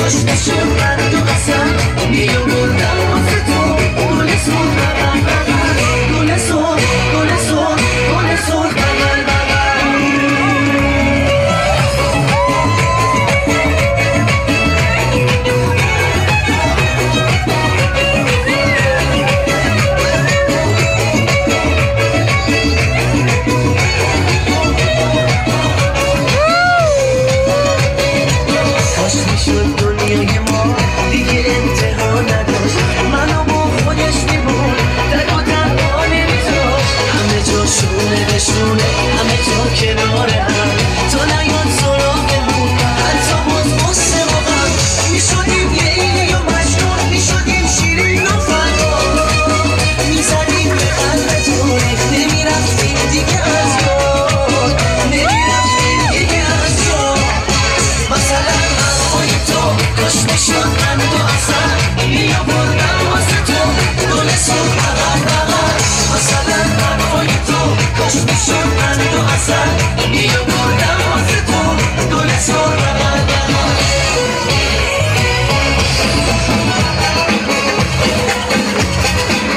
کاشتشون من تو قسم میوردم واسه تو گل سر بغل بغل گل سر گل سر گل سر بغل بغل کاش میشد دنیای ما دیگه انتها نداشت منو با خودش میبود تک و تنها نمیذاشت همه جا شونه به شونه همه جا کنار هم تا نیاد سراغمون حتی باز غصه با غم میشدیم لیلی و مجنون میشدیم شیرین و فریاد میزدیم به قلب تو نمیرفتیم دیگه از یاد نمیرفتیم دیگه از یاد مثلا حرفای تو کاش میشد